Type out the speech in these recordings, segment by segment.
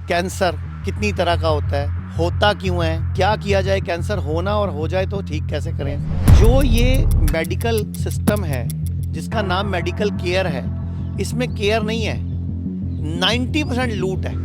Cancer कितनी तरह का होता क्यों है, क्या किया जाए कैंसर होना और हो जाए तो ठीक कैसे करें। जो ये मेडिकल सिस्टम है जिसका नाम मेडिकल केयर है, इसमें केयर नहीं है, 90% लूट है,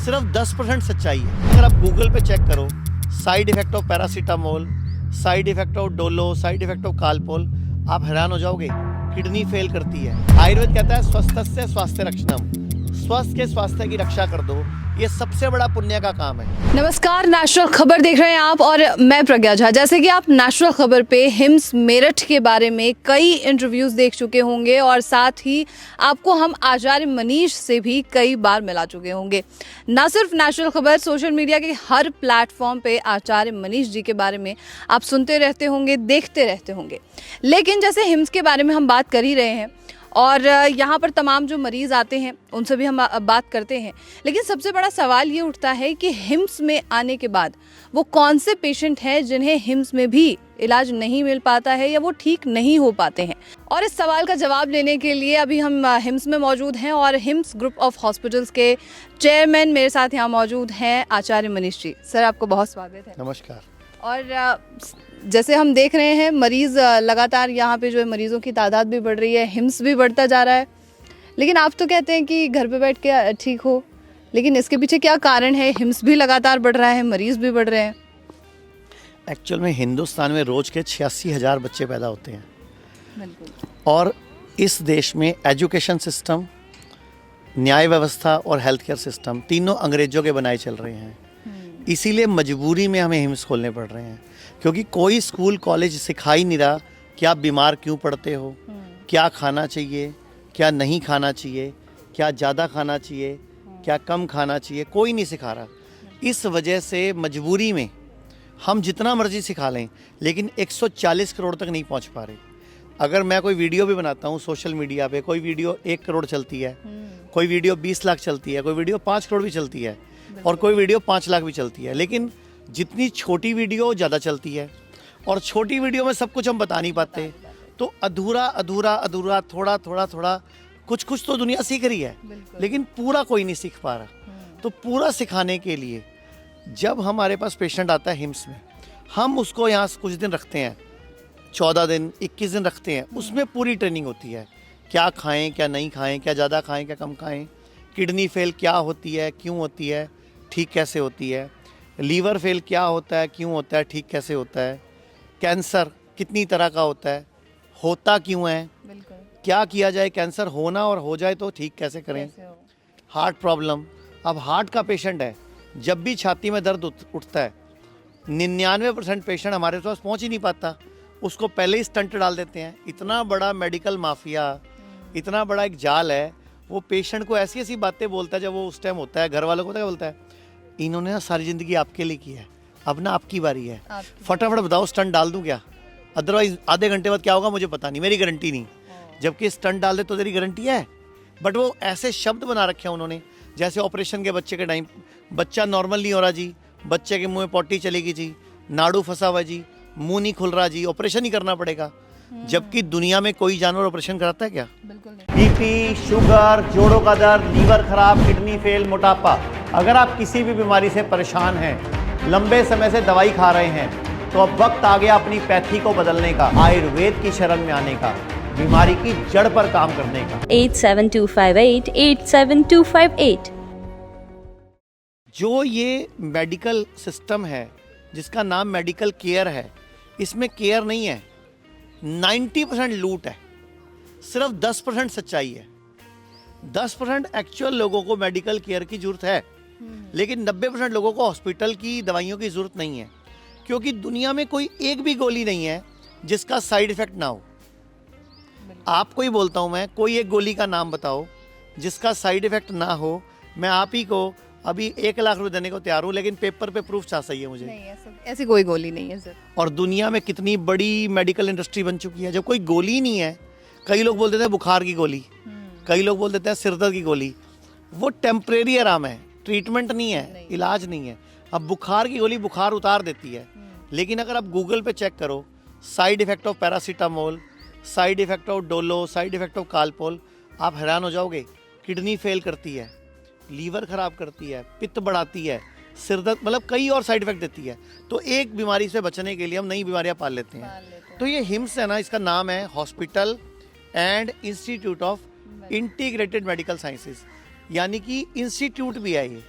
सिर्फ 10% सच्चाई है। अगर आप गूगल पे चेक करो side effect of paracetamol, side effect of Dolo, side effect of Calpol, आप हैरान हो जाओगे। किडनी फेल करती है। आयुर्वेद कहता है स्वस्थस्य स्वास्थ्य रक्षणम, स्वस्थ के स्वास्थ्य की रक्षा कर दो, ये सबसे बड़ा पुण्य का काम है। नमस्कार, नेशनल खबर देख रहे हैं आप और मैं प्रज्ञा झा। जैसे कि आप नेशनल खबर पे हिम्स मेरठ के बारे में कई इंटरव्यूज देख चुके होंगे और साथ ही आपको हम आचार्य मनीष से भी कई बार मिला चुके होंगे। ना सिर्फ नेशनल खबर, सोशल मीडिया के हर प्लेटफॉर्म पे आचार्य मनीष जी के बारे में आप सुनते रहते होंगे, देखते रहते होंगे। लेकिन जैसे हिम्स के बारे में हम बात कर ही रहे हैं और यहाँ पर तमाम जो मरीज़ आते हैं उनसे भी हम बात करते हैं, लेकिन सबसे बड़ा सवाल ये उठता है कि हिम्स में आने के बाद वो कौन से पेशेंट हैं जिन्हें हिम्स में भी इलाज नहीं मिल पाता है या वो ठीक नहीं हो पाते हैं। और इस सवाल का जवाब लेने के लिए अभी हम हिम्स में मौजूद हैं और हिम्स ग्रुप ऑफ हॉस्पिटल्स के चेयरमैन मेरे साथ यहाँ मौजूद हैं आचार्य मनीष जी। सर, आपको बहुत स्वागत है। नमस्कार। और जैसे हम देख रहे हैं मरीज़ लगातार यहाँ पे जो है मरीज़ों की तादाद भी बढ़ रही है, हिम्स भी बढ़ता जा रहा है, लेकिन आप तो कहते हैं कि घर पे बैठ के ठीक हो, लेकिन इसके पीछे क्या कारण है? हिम्स भी लगातार बढ़ रहा है, मरीज़ भी बढ़ रहे हैं। एक्चुअल में हिंदुस्तान में रोज़ के 86,000 बच्चे पैदा होते हैं। बिल्कुल। और इस देश में एजुकेशन सिस्टम, न्याय व्यवस्था और हेल्थ केयर सिस्टम तीनों अंग्रेजों के बनाए चल रहे हैं। इसीलिए मजबूरी में हमें हिम्स खोलने पड़ रहे हैं, क्योंकि कोई स्कूल कॉलेज सिखा ही नहीं रहा कि आप बीमार क्यों पड़ते हो, क्या खाना चाहिए, क्या नहीं खाना चाहिए, क्या ज़्यादा खाना चाहिए, क्या कम खाना चाहिए, कोई नहीं सिखा रहा। इस वजह से मजबूरी में हम जितना मर्जी सिखा लें, लेकिन 140 करोड़ तक नहीं पहुंच पा रहे। अगर मैं कोई वीडियो भी बनाता हूं सोशल मीडिया पे, कोई वीडियो 1 करोड़ चलती है, कोई वीडियो 20 लाख चलती है, कोई वीडियो 5 करोड़ भी चलती है और कोई वीडियो 5 लाख भी चलती है, लेकिन जितनी छोटी वीडियो ज़्यादा चलती है और छोटी वीडियो में सब कुछ हम बता नहीं पाते, तो अधूरा अधूरा अधूरा थोड़ा थोड़ा थोड़ा कुछ तो दुनिया सीख रही है, लेकिन पूरा कोई नहीं सीख पा रहा। तो पूरा सिखाने के लिए जब हमारे पास पेशेंट आता है हिम्स में, हम उसको यहाँ कुछ दिन रखते हैं, 14 दिन 21 दिन रखते हैं। उसमें पूरी ट्रेनिंग होती है, क्या खाएं क्या नहीं खाएं, क्या ज़्यादा खाएं क्या कम खाएं, किडनी फेल क्या होती है, क्यों होती है, ठीक कैसे होती है, लीवर फेल क्या होता है, क्यों होता है, ठीक कैसे होता है, कैंसर कितनी तरह का होता क्यों है, क्या किया जाए कैंसर होना और हो जाए तो ठीक कैसे करें। हार्ट प्रॉब्लम, अब हार्ट का पेशेंट है, जब भी छाती में दर्द उठता है, 99% पेशेंट हमारे पास पहुंच ही नहीं पाता, उसको पहले ही स्टंट डाल देते हैं। इतना बड़ा मेडिकल माफिया, इतना बड़ा एक जाल है। वो पेशेंट को ऐसी ऐसी बातें बोलता है जब वो उस टाइम होता है, घर वालों को क्या बोलता है, इन्होंने ना सारी ज़िंदगी आपके लिए की है, अब ना आपकी बारी है, फटाफट बताओ स्टंट डाल दूं क्या, अदरवाइज आधे घंटे बाद क्या होगा मुझे पता नहीं, मेरी गारंटी नहीं। जबकि स्टंट डाल दे तो तेरी गारंटी है। बट वो ऐसे शब्द बना रखे हैं उन्होंने, जैसे ऑपरेशन के बच्चे के टाइम, बच्चा नॉर्मल नहीं हो रहा जी, बच्चे के मुँह में पॉटी चलेगी जी, नाड़ू फंसा हुआ जी, मुँह नहीं खुल रहा जी, ऑपरेशन ही करना पड़ेगा। जबकि दुनिया में कोई जानवर ऑपरेशन कराता है क्या? बिल्कुल नहीं। बीपी, शुगर, जोड़ों का दर्द, लीवर खराब, किडनी फेल, मोटापा, अगर आप किसी भी बीमारी से परेशान हैं, लंबे समय से दवाई खा रहे हैं, तो अब वक्त आ गया अपनी पैथी को बदलने का, आयुर्वेद की शरण में आने का, बीमारी की जड़ पर काम करने का। 87258 87258। जो ये मेडिकल सिस्टम है जिसका नाम मेडिकल केयर है, इसमें केयर नहीं है, 90% लूट है, सिर्फ 10% सच्चाई है। 10% एक्चुअल लोगों को मेडिकल केयर की जरूरत है, लेकिन 90% लोगों को हॉस्पिटल की दवाइयों की जरूरत नहीं है, क्योंकि दुनिया में कोई एक भी गोली नहीं है जिसका साइड इफेक्ट ना हो। आपको ही बोलता हूं मैं, कोई एक गोली का नाम बताओ जिसका साइड इफेक्ट ना हो। मैं आप ही को अभी 1 लाख रुपए देने को तैयार हूँ, लेकिन पेपर पे प्रूफ चाहिए मुझे। नहीं, ऐसी कोई गोली नहीं है सर। और दुनिया में कितनी बड़ी मेडिकल इंडस्ट्री बन चुकी है, जब कोई गोली नहीं है। कई लोग बोल देते हैं बुखार की गोली, कई लोग बोल देते हैं सिरदर्द की गोली, वो टेम्परेरी आराम है, ट्रीटमेंट नहीं है, इलाज नहीं है। अब बुखार की गोली बुखार उतार देती है, लेकिन अगर आप गूगल पे चेक करो side effect of paracetamol, side effect of Dolo, side effect of Calpol, आप हैरान हो जाओगे। किडनी फेल करती है, लीवर खराब करती है, पित्त बढ़ाती है, सिर दर्द, मतलब कई और साइड इफेक्ट देती है। तो एक बीमारी से बचने के लिए हम नई बीमारियां पाल लेते हैं। तो ये हिम्स है ना, इसका नाम है hospital and institute of integrated medical sciences, यानी कि इंस्टीट्यूट भी है ये,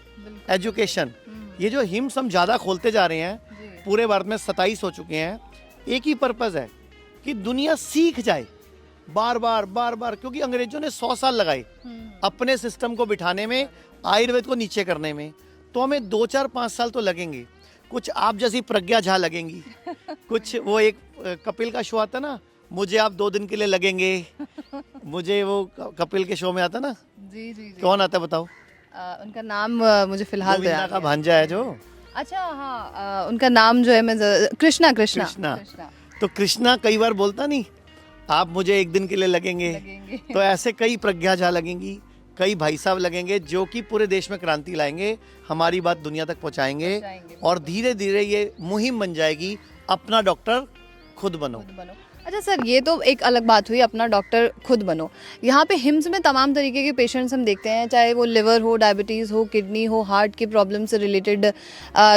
एजुकेशन। ये जो हिम्स हम ज़्यादा खोलते जा रहे हैं, पूरे भारत में 27 हो चुके हैं। एक ही पर्पज़ है कि दुनिया सीख जाए बार बार, क्योंकि अंग्रेजों ने 100 साल लगाए अपने सिस्टम को बिठाने में, आयुर्वेद को नीचे करने में। तो हमें 2, 4, 5 साल तो लगेंगे। कुछ आप जैसी प्रज्ञा झा लगेंगी, कुछ वो एक कपिल का शो आता ना, मुझे आप 2 दिन के लिए लगेंगे, मुझे वो कपिल के शो में आता ना, जी जी जी। कौन आता है बताओ? उनका नाम मुझे फिलहाल गोविंदा याद का नहीं भांजा है जो। अच्छा हाँ, उनका नाम जो है मैं कृष्णा। तो कृष्णा कई बार बोलता नहीं, आप मुझे 1 दिन के लिए लगेंगे। तो ऐसे कई प्रज्ञा झा लगेंगी, कई भाई साहब लगेंगे, जो कि पूरे देश में क्रांति लाएंगे, हमारी बात दुनिया तक पहुंचाएंगे। और धीरे धीरे ये मुहिम बन जाएगी, अपना डॉक्टर खुद बनो। अच्छा सर, ये तो एक अलग बात हुई, अपना डॉक्टर खुद बनो। यहाँ पे हिम्स में तमाम तरीके के पेशेंट्स हम देखते हैं, चाहे वो लिवर हो, डायबिटीज़ हो, किडनी हो, हार्ट के प्रॉब्लम से रिलेटेड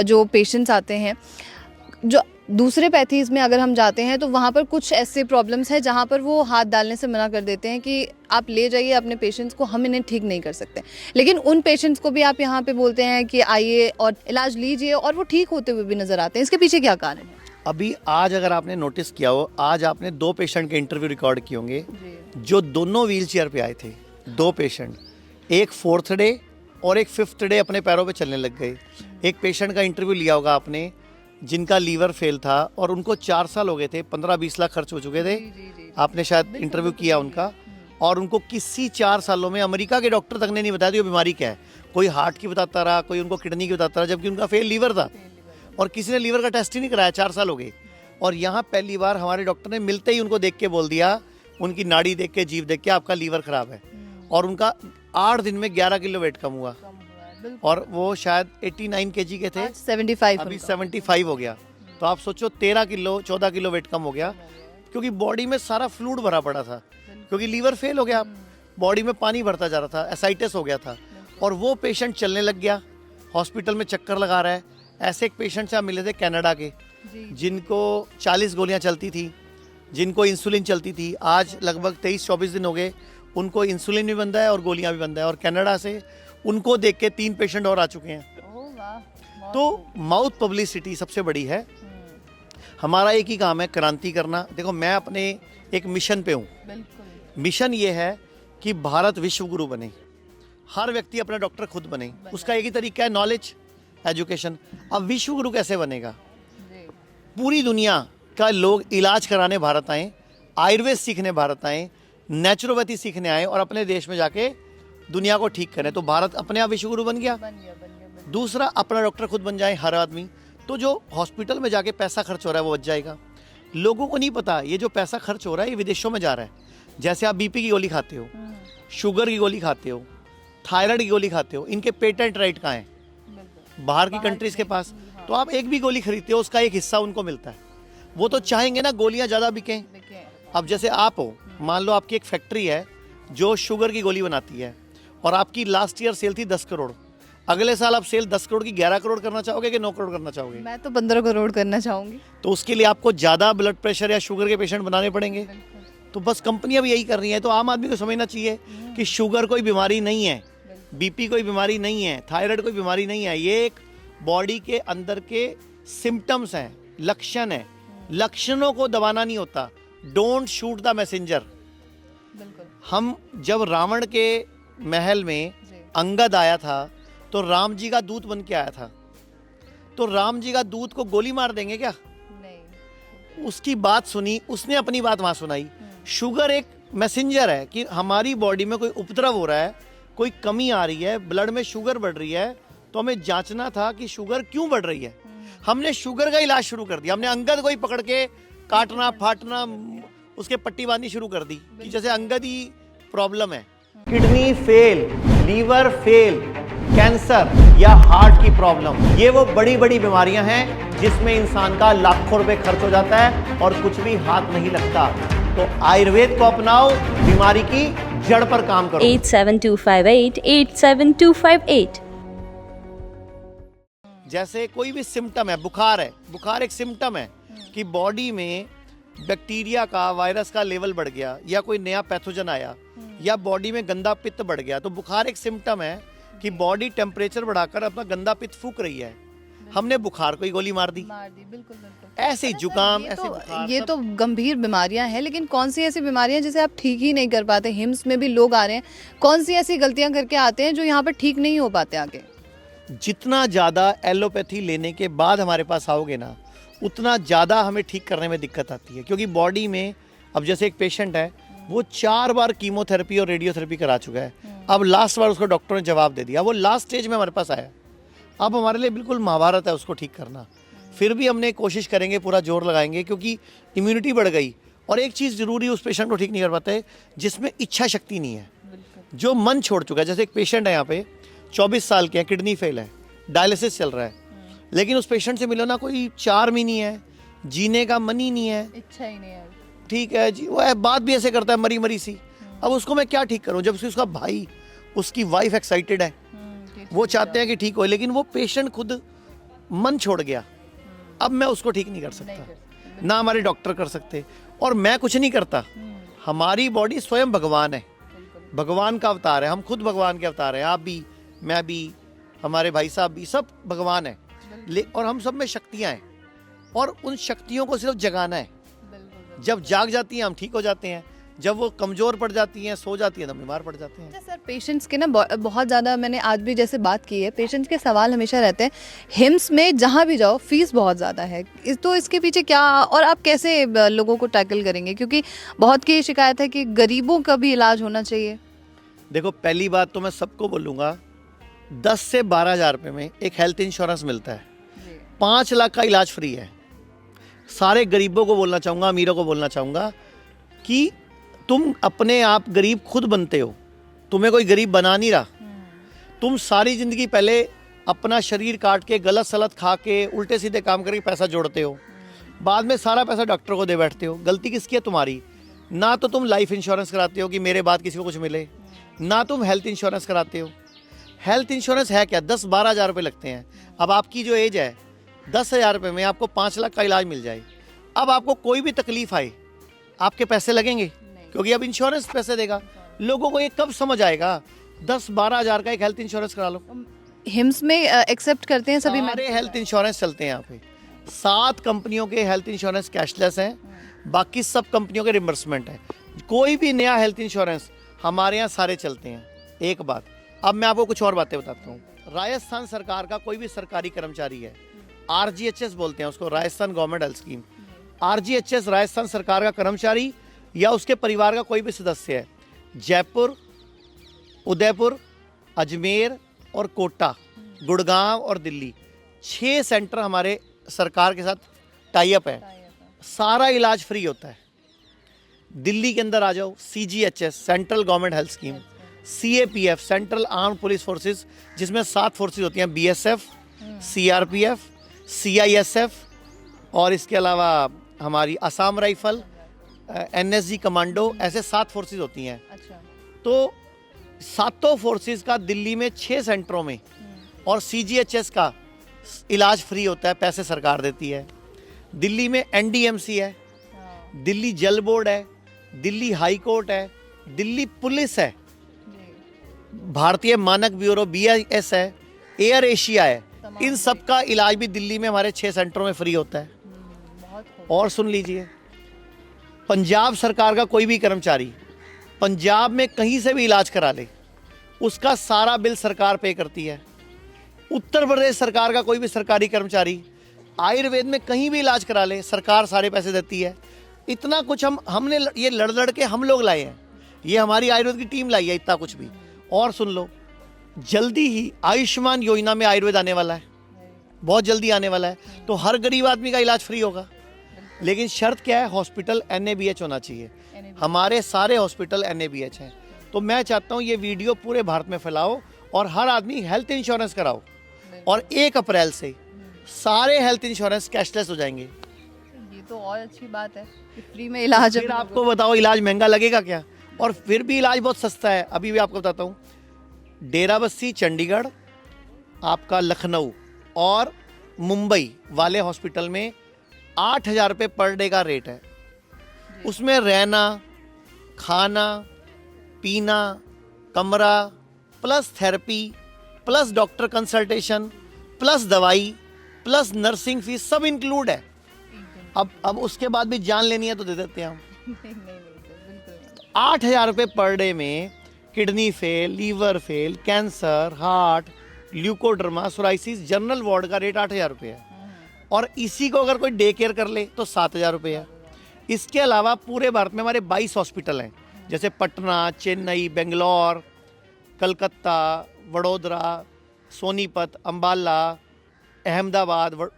जो पेशेंट्स आते हैं। जो दूसरे पैथीज़ में अगर हम जाते हैं तो वहाँ पर कुछ ऐसे प्रॉब्लम्स हैं जहाँ पर वो हाथ डालने से मना कर देते हैं कि आप ले जाइए अपने पेशेंट्स को, हम इन्हें ठीक नहीं कर सकते। लेकिन उन पेशेंट्स को भी आप यहाँ पे बोलते हैं कि आइए और इलाज लीजिए, और वो ठीक होते हुए भी नज़र आते हैं। इसके पीछे क्या कारण है? अभी आज अगर आपने नोटिस किया हो, आज आपने 2 पेशेंट के इंटरव्यू रिकॉर्ड किए होंगे जो दोनों व्हील चेयर पे आए थे। 2 पेशेंट, एक 4th डे और एक 5th डे अपने पैरों पे चलने लग गए। एक पेशेंट का इंटरव्यू लिया होगा आपने जिनका लीवर फेल था और उनको 4 साल हो गए थे, 15-20 लाख खर्च हो चुके थे। आपने शायद इंटरव्यू किया उनका, और उनको किसी 4 सालों में अमेरिका के डॉक्टर तक ने नहीं बताया था ये बीमारी क्या है। कोई हार्ट की बताता रहा, कोई उनको किडनी की बताता रहा, जबकि उनका फेल लीवर था और किसी ने लीवर का टेस्ट ही नहीं कराया। 4 साल हो गए। और यहाँ पहली बार हमारे डॉक्टर ने मिलते ही उनको देख के बोल दिया, उनकी नाड़ी देख के, जीभ देख के, आपका लीवर खराब है। और उनका 8 दिन में 11 किलो वेट कम हुआ, और वो शायद 89 kg के थे, 75 अभी 75 हो गया। तो आप सोचो 13 किलो 14 किलो वेट कम हो गया, क्योंकि बॉडी में सारा फ्लूइड भरा पड़ा था, क्योंकि लीवर फेल हो गया, बॉडी में पानी भरता जा रहा था, एसाइटिस हो गया था। और वो पेशेंट चलने लग गया, हॉस्पिटल में चक्कर लगा रहा है। ऐसे एक पेशेंट से आप मिले थे कनाडा के, जिनको 40 गोलियां चलती थी, जिनको इंसुलिन चलती थी। आज लगभग 23-24 दिन हो गए, उनको इंसुलिन भी बंद है और गोलियां भी बंद है। और कनाडा से उनको देख के 3 पेशेंट और आ चुके हैं। तो माउथ पब्लिसिटी सबसे बड़ी है। हमारा एक ही काम है, क्रांति करना। देखो, मैं अपने एक मिशन पे हूँ। मिशन ये है कि भारत विश्व गुरु बने, हर व्यक्ति अपना डॉक्टर खुद बने। उसका एक ही तरीका है, नॉलेज, एजुकेशन। अब विश्व गुरु कैसे बनेगा? पूरी दुनिया का लोग इलाज कराने भारत आए, आयुर्वेद सीखने भारत आए, नेचुरोपैथी सीखने आए, और अपने देश में जाके दुनिया को ठीक करें। तो भारत अपने आप विश्व गुरु बन गया। दूसरा, अपना डॉक्टर खुद बन जाए हर आदमी, तो जो हॉस्पिटल में जाके पैसा खर्च हो रहा है वो बच जाएगा। लोगों को नहीं पता ये जो पैसा खर्च हो रहा है ये विदेशों में जा रहा है। जैसे आप बीपी की गोली खाते हो, शुगर की गोली खाते हो, थायराइड की गोली खाते हो, इनके पेटेंट राइट कहाँ है? बाहर की कंट्रीज के पास। तो आप एक भी गोली खरीदते हो, उसका एक हिस्सा उनको मिलता है। वो तो चाहेंगे ना गोलियां ज़्यादा बिकें। अब जैसे आप हो, मान लो आपकी एक फैक्ट्री है जो शुगर की गोली बनाती है, और आपकी लास्ट ईयर सेल थी 10 करोड़। अगले साल आप सेल 10 करोड़ की 11 करोड़ करना चाहोगे कि 9 करोड़ करना चाहोगे? मैं तो 15 करोड़ करना चाहूँगी। तो उसके लिए आपको ज़्यादा ब्लड प्रेशर या शुगर के पेशेंट बनाने पड़ेंगे। तो बस कंपनियां भी यही कर रही हैं। तो आम आदमी को समझना चाहिए कि शुगर कोई बीमारी नहीं है, बीपी कोई बीमारी नहीं है, थायराइड कोई बीमारी नहीं है। ये एक बॉडी के अंदर के सिम्टम्स हैं, लक्षण है। लक्षणों को दबाना नहीं होता। Don't shoot the messenger. हम जब रावण के महल में अंगद आया था तो राम जी का दूत बन के आया था। तो राम जी का दूत को गोली मार देंगे क्या? नहीं। उसकी बात सुनी, उसने अपनी बात वहां सुनाई। शुगर एक मैसेंजर है कि हमारी बॉडी में कोई उपद्रव हो रहा है, कोई कमी आ रही है, ब्लड में शुगर बढ़ रही है, तो हमें जांचना था कि शुगर क्यों बढ़ रही है। हमने शुगर का इलाज शुरू कर दिया। हमने अंगद को ही पकड़ के काटना, फाटना, उसके पट्टी बांधनी शुरू कर दी कि जैसे अंगद ही प्रॉब्लम है। Kidney fail, liver fail, cancer या हार्ट की प्रॉब्लम, ये वो बड़ी बड़ी बीमारियां हैं जिसमें इंसान का लाखों रुपए खर्च हो जाता है और कुछ भी हाथ नहीं लगता। तो आयुर्वेद को अपनाओ, बीमारी की जड़ पर काम करो। 87258 जैसे कोई भी सिम्टम है, बुखार है, बुखार एक सिम्टम है कि बॉडी में बैक्टीरिया का, वायरस का लेवल बढ़ गया, या कोई नया पैथोजन आया, या बॉडी में गंदा पित्त बढ़ गया, तो बुखार एक सिम्टम है कि बॉडी टेम्परेचर बढ़ाकर अपना गंदा पित्त फूक रही है। हमने बुखार को ही गोली मार दी। बिल्कुल। ऐसे ही जुकाम, ऐसे तो बुखार, ये सब- तो गंभीर बीमारियां हैं, लेकिन कौन सी ऐसी बीमारियां जिसे आप ठीक ही नहीं कर पाते? हिम्स में भी लोग आ रहे हैं, कौन सी ऐसी गलतियां करके आते हैं जो यहाँ पर ठीक नहीं हो पाते आगे? जितना ज़्यादा एलोपैथी लेने के बाद हमारे पास आओगे ना, उतना ज़्यादा हमें ठीक करने में दिक्कत आती है। क्योंकि बॉडी में, अब जैसे एक पेशेंट है, वो 4 बार कीमोथेरेपी और रेडियोथेरेपी करा चुका है। अब लास्ट बार उसको डॉक्टर ने जवाब दे दिया, वो लास्ट स्टेज में हमारे पास आया। अब हमारे लिए बिल्कुल महाभारत है उसको ठीक करना। फिर भी हमने कोशिश करेंगे, पूरा जोर लगाएंगे, क्योंकि इम्यूनिटी बढ़ गई। और एक चीज़ ज़रूरी उस पेशेंट को ठीक नहीं कर पाते जिसमें इच्छा शक्ति नहीं है, जो मन छोड़ चुका है। जैसे एक पेशेंट है यहाँ पे, 24 साल के हैं, किडनी फेल है, डायलिसिस चल रहा है, लेकिन उस पेशेंट से मिलो ना, कोई चार्म ही नहीं है, जीने का मन ही नहीं है, इच्छा ही नहीं है। ठीक है जी, वो बात भी ऐसे करता है मरी मरी सी। अब उसको मैं क्या ठीक करूं, जब उसका भाई, उसकी वाइफ एक्साइटेड है, वो चाहते हैं कि ठीक हो, लेकिन वो पेशेंट खुद मन छोड़ गया। अब मैं उसको ठीक नहीं कर सकता, ना हमारे डॉक्टर कर सकते, और मैं कुछ नहीं करता। हमारी बॉडी स्वयं भगवान है, भगवान का अवतार है, हम खुद भगवान के अवतार हैं। आप भी, मैं भी, हमारे भाई साहब भी, सब भगवान है। और हम सब में शक्तियाँ हैं, और उन शक्तियों को सिर्फ जगाना है। जब जाग जाती हैं हम ठीक हो जाते हैं, जब वो कमज़ोर पड़ जाती हैं, सो जाती हैं, तो बीमार पड़ जाते हैं। सर, पेशेंट्स के ना बहुत ज़्यादा, मैंने आज भी जैसे बात की है, पेशेंट्स के सवाल हमेशा रहते हैं, हिम्स में जहाँ भी जाओ फीस बहुत ज़्यादा है, तो इसके पीछे क्या, और आप कैसे लोगों को टैकल करेंगे? क्योंकि बहुत की शिकायत है कि गरीबों का भी इलाज होना चाहिए। देखो, पहली बात तो मैं सबको बोलूँगा, 10 से 12 हज़ार रुपये में एक हेल्थ इंश्योरेंस मिलता है, 5 लाख का इलाज फ्री है। सारे गरीबों को बोलना चाहूँगा, अमीरों को बोलना चाहूँगा कि तुम अपने आप गरीब खुद बनते हो, तुम्हें कोई गरीब बना नहीं रहा। तुम सारी ज़िंदगी पहले अपना शरीर काट के, गलत सलत खा के, उल्टे सीधे काम करके पैसा जोड़ते हो, बाद में सारा पैसा डॉक्टर को दे बैठते हो। गलती किसकी है? तुम्हारी। ना तो तुम लाइफ इंश्योरेंस कराते हो कि मेरे बाद किसी को कुछ मिले, ना तुम हेल्थ इंश्योरेंस कराते हो। हेल्थ इंश्योरेंस है क्या? 10-12 हज़ार रुपये लगते हैं। अब आपकी जो एज है, 10 हज़ार रुपये में आपको 5 लाख का इलाज मिल जाए। अब आपको कोई भी तकलीफ आए, आपके पैसे लगेंगे? क्योंकि अब इंश्योरेंस पैसे देगा। लोगों को ये कब समझ आएगा? 10-12 हज़ार का एक हेल्थ इंश्योरेंस करा लो। हिम्स में एक्सेप्ट करते हैं सभी? सारे हेल्थ इंश्योरेंस चलते हैं यहाँ पे। 7 कंपनियों के हेल्थ इंश्योरेंस कैशलेस हैं, बाकी सब कंपनियों के रिम्बर्समेंट है। कोई भी नया हेल्थ इंश्योरेंस हमारे यहाँ सारे चलते हैं। एक बात, अब मैं आपको कुछ और बातें बताता हूँ। राजस्थान सरकार का कोई भी सरकारी कर्मचारी है, RGHS बोलते हैं उसको, Rajasthan government health scheme. RGHS Rajasthan सरकार का कर्मचारी या उसके परिवार का कोई भी सदस्य है, जयपुर, उदयपुर, अजमेर और कोटा, गुड़गांव और दिल्ली, 6 सेंटर हमारे सरकार के साथ टाई अप है। सारा इलाज फ्री होता है। दिल्ली के अंदर आ जाओ, CGHS central government health scheme, CAPF central armed police forces, जिसमें 7 फोर्सेस होती हैं, BSF, CRPF, CISF, और इसके अलावा हमारी असम राइफल, NSG कमांडो, ऐसे 7 फोर्सेस होती हैं। अच्छा। तो 7 फोर्सेस का दिल्ली में 6 सेंटरों में, और CGHS का इलाज फ्री होता है, पैसे सरकार देती है। दिल्ली में NDMC है, दिल्ली जल बोर्ड है, दिल्ली हाई कोर्ट है, दिल्ली पुलिस है, भारतीय मानक ब्यूरो BIS है, एयर एशिया है। इन सब का इलाज भी दिल्ली में हमारे 6 सेंटरों में फ्री होता है। और सुन लीजिए, पंजाब सरकार का कोई भी कर्मचारी पंजाब में कहीं से भी इलाज करा ले, उसका सारा बिल सरकार पे करती है। उत्तर प्रदेश सरकार का कोई भी सरकारी कर्मचारी आयुर्वेद में कहीं भी इलाज करा ले, सरकार सारे पैसे देती है। इतना कुछ हमने ये लड़ के हम लोग लाए हैं, ये हमारी आयुर्वेद की टीम लाई है, इतना कुछ भी। और सुन लो, जल्दी ही आयुष्मान योजना में आयुर्वेद आने वाला है, बहुत जल्दी आने वाला है, तो हर गरीब आदमी का इलाज फ्री होगा। लेकिन शर्त क्या है? हॉस्पिटल NABH होना चाहिए। हमारे सारे हॉस्पिटल NABH हैं। तो मैं चाहता हूँ ये वीडियो पूरे भारत में फैलाओ और हर आदमी हेल्थ इंश्योरेंस कराओ, और 1 अप्रैल से सारे हेल्थ इंश्योरेंस कैशलेस हो जाएंगे। ये तो और अच्छी बात है कि फ्री में इलाज है। फिर आपको बताओ, इलाज महंगा लगेगा क्या? और फिर भी इलाज बहुत सस्ता है। अभी भी आपको बताता हूँ, डेराबस्सी चंडीगढ़, आपका लखनऊ और मुंबई वाले हॉस्पिटल में 8,000 रुपये पर डे का रेट है। उसमें रहना, खाना, पीना, कमरा, plus therapy, plus doctor consultation, plus दवाई, प्लस नर्सिंग फीस, सब इंक्लूड है। अब उसके बाद भी जान लेनी है तो दे देते हैं हम। 8,000 रुपये पर डे में kidney fail, liver fail, cancer, heart, leucoderma, psoriasis, general ward का रेट 8,000 रुपये है। और इसी को अगर कोई डे केयर कर ले तो 7,000 रुपये है। इसके अलावा पूरे भारत में हमारे 22 हॉस्पिटल हैं, जैसे पटना, चेन्नई, बेंगलोर, कलकत्ता, वडोदरा, सोनीपत, अंबाला, अहमदाबाद,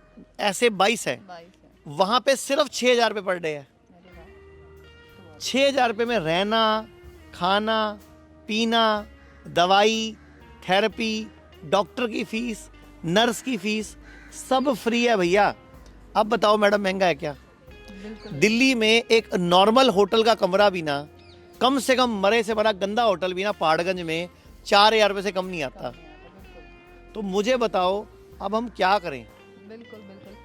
ऐसे 22 हैं। वहाँ पे सिर्फ 6,000 रुपये पर डे है। 6,000 रुपये में रहना, खाना, पीना, दवाई, थेरेपी, डॉक्टर की फीस, नर्स की फीस, सब फ्री है भैया। अब बताओ मैडम, महंगा है क्या? दिल्ली में एक नॉर्मल होटल का कमरा भी ना, कम से कम मरे से बड़ा गंदा होटल भी ना पहाड़गंज में 4,000 रुपये से कम नहीं आता। तो मुझे बताओ अब हम क्या करें?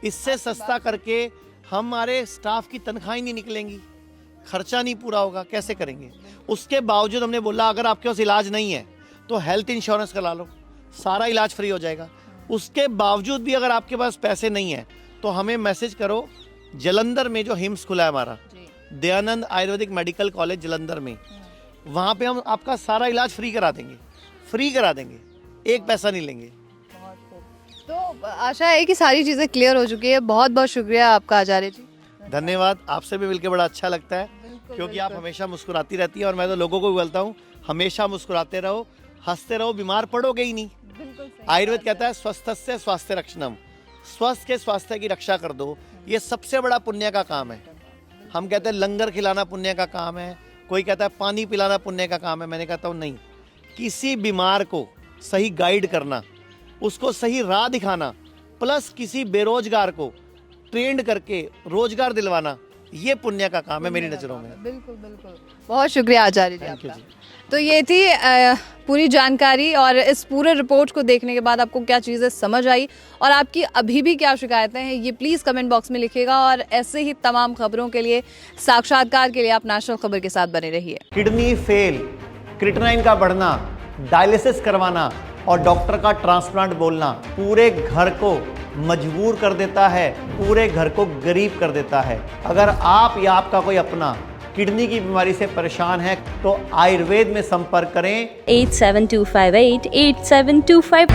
इससे सस्ता करके हमारे स्टाफ की तनख्वाही नहीं निकलेंगी, खर्चा नहीं पूरा होगा, कैसे करेंगे? उसके बावजूद हमने बोला अगर आपके पास इलाज नहीं है तो हेल्थ इंश्योरेंस करा लो, सारा इलाज फ्री हो जाएगा। उसके बावजूद भी अगर आपके पास पैसे नहीं है तो हमें मैसेज करो। जलंधर में जो हिम्स खुला है हमारा, दयानंद आयुर्वेदिक मेडिकल कॉलेज जलंधर में, वहाँ पे हम आपका सारा इलाज फ्री करा देंगे, एक पैसा नहीं लेंगे। तो आशा है कि सारी चीज़ें क्लियर हो चुकी है। बहुत बहुत शुक्रिया आपका आचार्य जी। धन्यवाद, आपसे भी मिलकर बड़ा अच्छा लगता है, क्योंकि आप हमेशा मुस्कुराती रहती है। और मैं तो लोगों को भी बोलता हूँ हमेशा मुस्कुराते रहो, हंसते रहो, बीमार पड़ोगे ही नहीं। आयुर्वेद कहता है स्वस्थस्य स्वास्थ्य रक्षणम, स्वस्थ के स्वास्थ्य की रक्षा कर दो, ये सबसे बड़ा पुण्य का काम है। हम कहते हैं लंगर खिलाना पुण्य का काम है, कोई कहता है पानी पिलाना पुण्य का काम है। मैंने कहता हूँ नहीं, किसी बीमार को सही गाइड करना, उसको सही राह दिखाना, प्लस किसी बेरोजगार को ट्रेंड करके रोजगार दिलवाना, ये पुण्य का काम है मेरी नज़रों में। बिल्कुल बिल्कुल, बहुत शुक्रिया आचार्य जी थैंक यू आपका। जी। तो ये थी पूरी जानकारी, और इस पूरे रिपोर्ट को देखने के बाद आपको क्या चीज़ें समझ आई और आपकी अभी भी क्या शिकायतें हैं, ये प्लीज़ कमेंट बॉक्स में लिखिएगा। और ऐसे ही तमाम खबरों के लिए, साक्षात्कार के लिए आप नेशनल खबर के साथ बने रहिए। किडनी फेल, क्रिएटिनिन का बढ़ना, डायलिसिस करवाना और डॉक्टर का ट्रांसप्लांट बोलना पूरे घर को मजबूर कर देता है, पूरे घर को गरीब कर देता है। अगर आप या आपका कोई अपना किडनी की बीमारी से परेशान है तो आयुर्वेद में संपर्क करें 87258 87258